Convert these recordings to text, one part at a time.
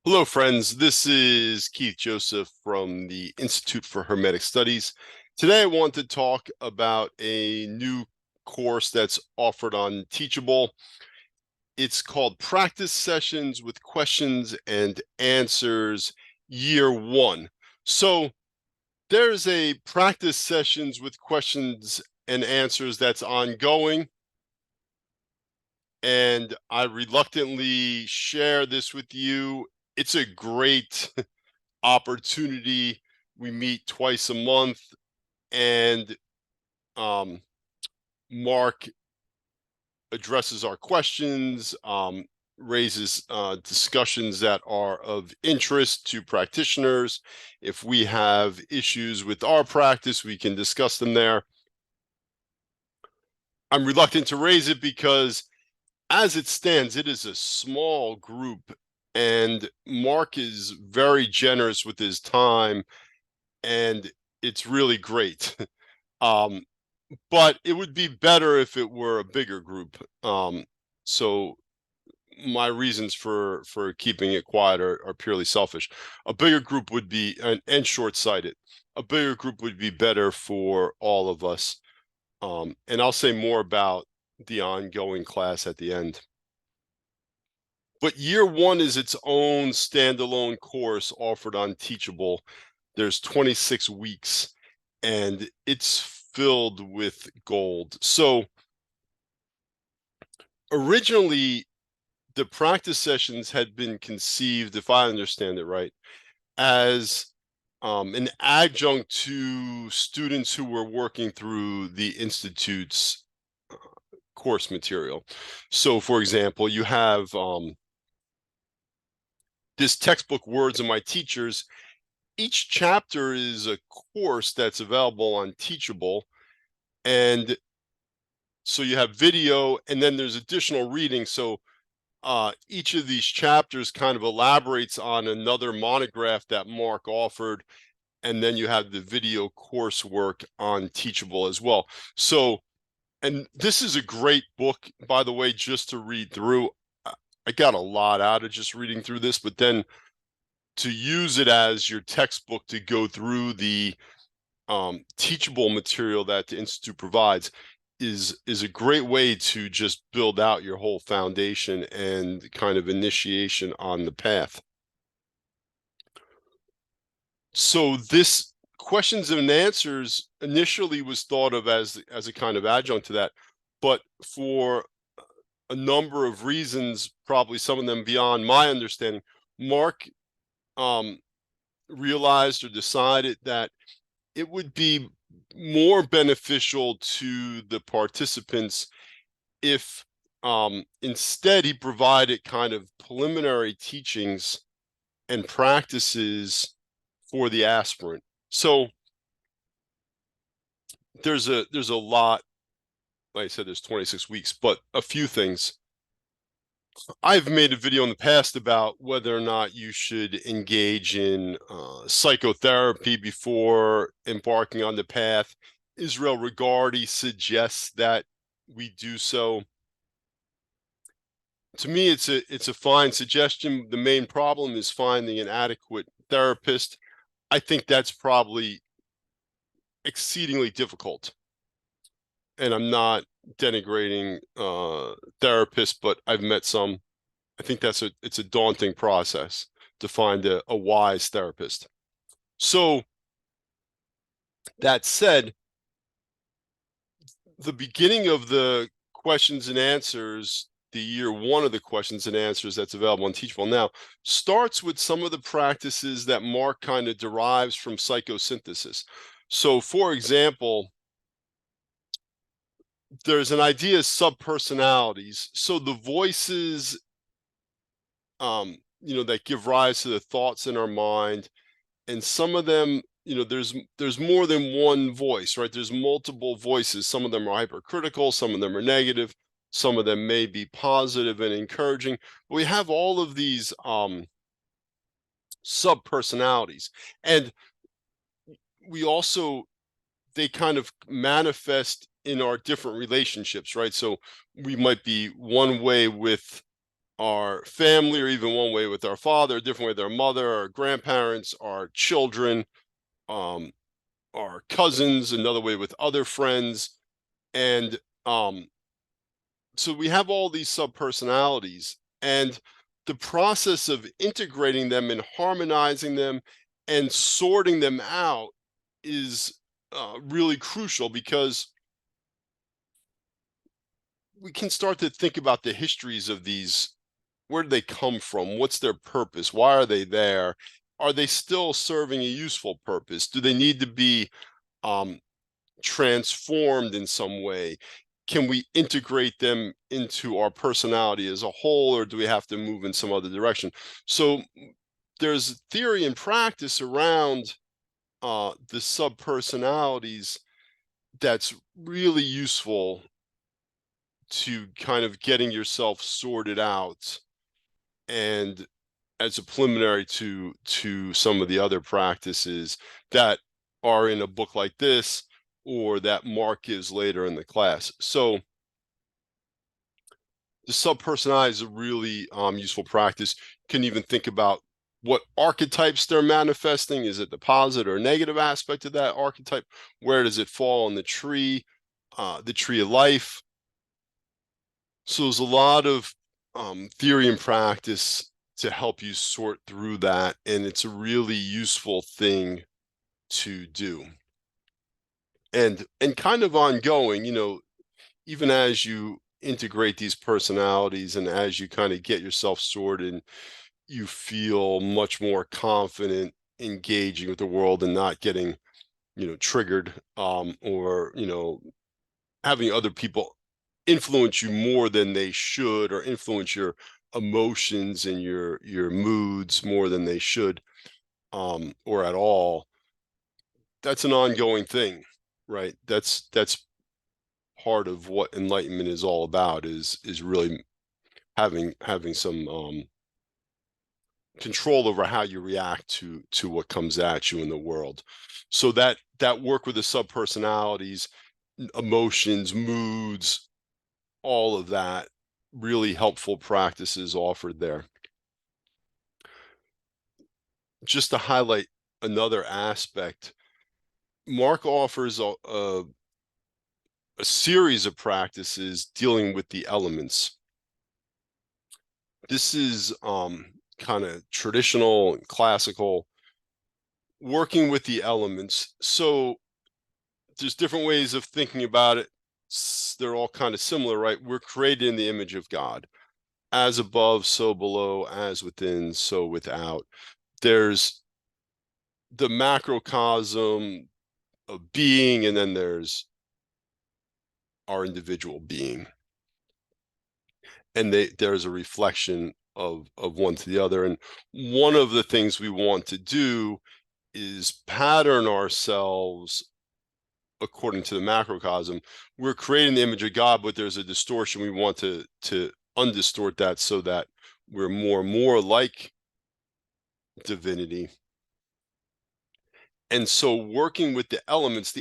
Hello, friends. This is Keith Joseph from the Institute for Hermetic Studies. Today, I want to talk about a new course that's offered on Teachable. It's called Practice Sessions with Questions and Answers Year 1. So there's a practice sessions with questions and answers that's ongoing, and I reluctantly share this with you. It's a great opportunity. We meet twice a month, and um, Mark addresses our questions, raises discussions that are of interest to practitioners. If we have issues with our practice, we can discuss them there. I'm reluctant to raise it because, as it stands, it is a small group, and Mark is very generous with his time, and it's really great. Um, but it would be better if it were a bigger group. So my reasons for keeping it quiet are purely selfish. A bigger group would be and short-sighted. A bigger group would be better for all of us. And I'll say more about the ongoing class at the end. But year 1 is its own standalone course offered on Teachable. There's 26 weeks, and it's filled with gold. So originally, the practice sessions had been conceived, if I understand it right, as an adjunct to students who were working through the Institute's course material. So, for example, you have this textbook, Words of My Teachers. Each chapter is a course that's available on Teachable, and so you have video, and then there's additional reading. So each of these chapters kind of elaborates on another monograph that Mark offered, and then you have the video coursework on Teachable as well. So, and this is a great book, by the way, just to read through. I got a lot out of just reading through this, but then to use it as your textbook to go through the teachable material that the Institute provides is a great way to just build out your whole foundation and kind of initiation on the path. So this questions and answers initially was thought of as a kind of adjunct to that, but for a number of reasons, probably some of them beyond my understanding, Mark realized or decided that it would be more beneficial to the participants if instead he provided kind of preliminary teachings and practices for the aspirant. So there's a lot. Like I said, there's 26 weeks, but a few things. I've made a video in the past about whether or not you should engage in psychotherapy before embarking on the path. Israel Regardie suggests that we do so. To me, it's a fine suggestion. The main problem is finding an adequate therapist. I think that's probably exceedingly difficult, and I'm not denigrating therapists, but I've met some. I think it's a daunting process to find a wise therapist. So that said, the beginning of the questions and answers, the year 1 of the questions and answers that's available on Teachable now, starts with some of the practices that Mark kind of derives from psychosynthesis. So, for example, there's an idea of subpersonalities. So the voices, that give rise to the thoughts in our mind, and some of them, there's more than one voice, right? There's multiple voices. Some of them are hypercritical, some of them are negative, some of them may be positive and encouraging, but we have all of these sub personalities, and we also, they kind of manifest in our different relationships, right? So we might be one way with our family, or even one way with our father, a different way with our mother, our grandparents, our children, um, our cousins, another way with other friends. And so we have all these subpersonalities, and the process of integrating them and harmonizing them and sorting them out is really crucial, because we can start to think about the histories of these. Where do they come from? What's their purpose? Why are they there? Are they still serving a useful purpose? Do they need to be um, transformed in some way? Can we integrate them into our personality as a whole, or do we have to move in some other direction? So there's theory and practice around the subpersonalities that's really useful to kind of getting yourself sorted out, and as a preliminary to some of the other practices that are in a book like this, or that Mark gives later in the class. So the subpersonality is a really useful practice. You can even think about what archetypes they're manifesting. Is it the positive or negative aspect of that archetype? Where does it fall in the tree of life? So there's a lot of theory and practice to help you sort through that, and it's a really useful thing to do. And kind of ongoing, even as you integrate these personalities and as you kind of get yourself sorted, you feel much more confident engaging with the world and not getting, triggered, or having other people influence you more than they should, or influence your emotions and your moods more than they should, or at all. That's an ongoing thing, right? That's part of what enlightenment is all about, is really having some control over how you react to what comes at you in the world. So that work with the subpersonalities, emotions, moods, all of that, really helpful practices offered there. Just to highlight another aspect, Mark offers a series of practices dealing with the elements. This is kind of traditional and classical, working with the elements. So there's different ways of thinking about it. They're all kind of similar, right? We're created in the image of God. As above, so below, as within, so without. There's the macrocosm of being, and then there's our individual being. And there's a reflection of one to the other. And one of the things we want to do is pattern ourselves according to the macrocosm. We're creating the image of God, but there's a distortion. We want to undistort that so that we're more and more like divinity. And so working with the elements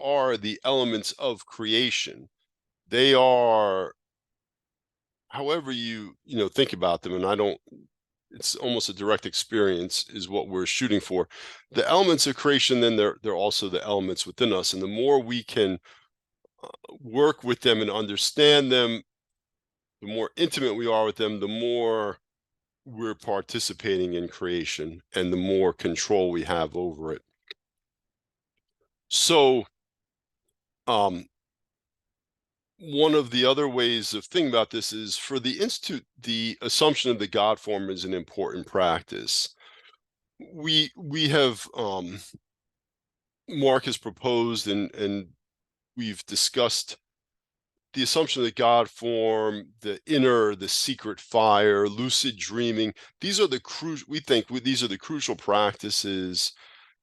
are the elements of creation. They are, however you think about them, and I don't, it's almost a direct experience is what we're shooting for. The elements of creation, then they're also the elements within us. And the more we can work with them and understand them, the more intimate we are with them, the more we're participating in creation and the more control we have over it. So one of the other ways of thinking about this is, for the Institute, the assumption of the God form is an important practice. We have Mark has proposed, and we've discussed the assumption of the God form, the inner, the secret fire, lucid dreaming. These are the these are the crucial practices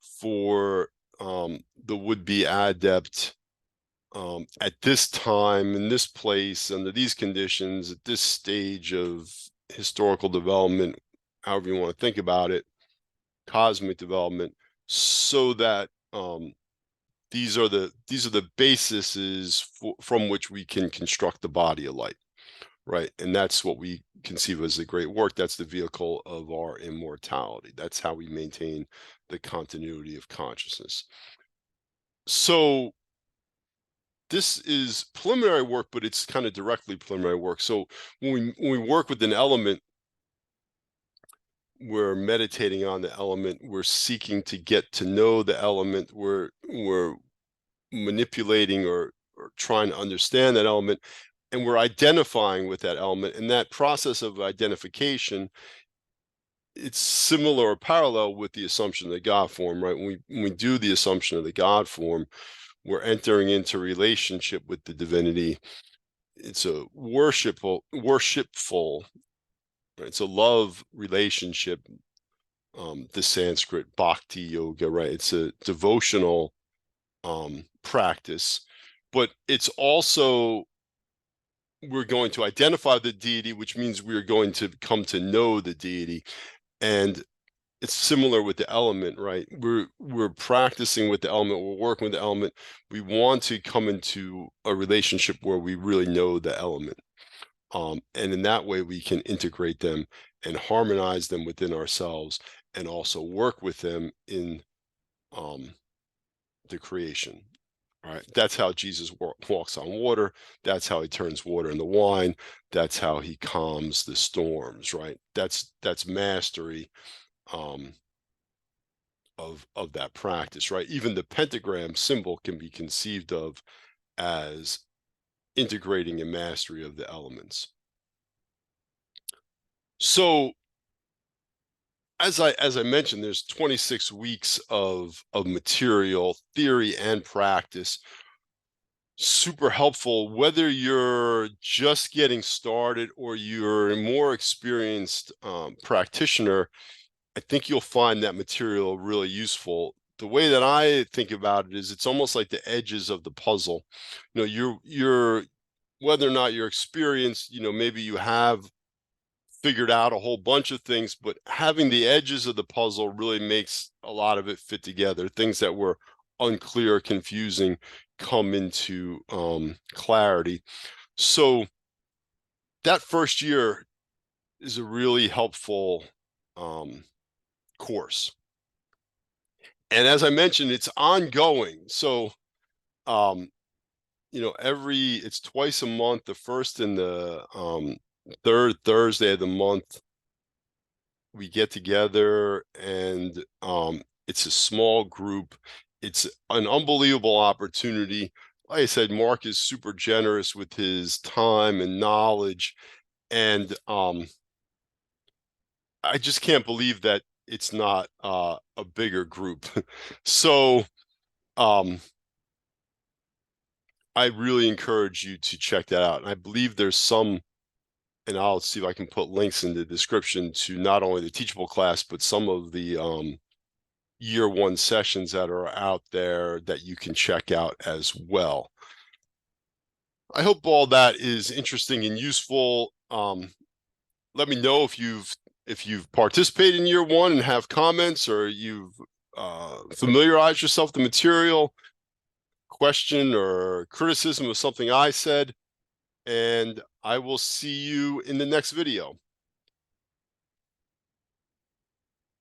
for the would-be adept at this time, in this place, under these conditions, at this stage of historical development, however you want to think about it, cosmic development, so that these are the bases from which we can construct the body of light. right? And that's what we conceive as the great work. That's the vehicle of our immortality. That's how we maintain the continuity of consciousness. So this is preliminary work, but it's kind of directly preliminary work. So when we work with an element, we're meditating on the element, we're seeking to get to know the element, we're manipulating or trying to understand that element, and we're identifying with that element. And that process of identification, it's similar or parallel with the assumption of the God form, right? When we do the assumption of the God form, we're entering into relationship with the divinity. It's a worshipful, right? It's a love relationship. The Sanskrit bhakti yoga, right? It's a devotional practice, but it's also, we're going to identify the deity, which means we're going to come to know the deity. And it's similar with the element, right? We're practicing with the element, we're working with the element. We want to come into a relationship where we really know the element. And in that way, we can integrate them and harmonize them within ourselves, and also work with them in the creation. All right, that's how Jesus walks on water. That's how he turns water into wine. That's how he calms the storms. Right. That's mastery of that practice. Right. Even the pentagram symbol can be conceived of as integrating a mastery of the elements. So as I mentioned, there's 26 weeks of material, theory and practice. Super helpful whether you're just getting started or you're a more experienced practitioner. I think you'll find that material really useful. The way that I think about it is, it's almost like the edges of the puzzle. You know, you're whether or not you're experienced, maybe you have figured out a whole bunch of things, but having the edges of the puzzle really makes a lot of it fit together. Things that were unclear, confusing, come into clarity. So that first year is a really helpful course. And as I mentioned, it's ongoing. So it's twice a month, the first and the third Thursday of the month. We get together, and it's a small group. It's an unbelievable opportunity. Like I said, Mark is super generous with his time and knowledge, and I just can't believe that it's not a bigger group. So I really encourage you to check that out. And I believe there's some, and I'll see if I can put links in the description to not only the teachable class, but some of the year one sessions that are out there that you can check out as well. I hope all that is interesting and useful. Let me know if you've participated in year one and have comments, or you've familiarized yourself with the material, question or criticism of something I said, and I will see you in the next video.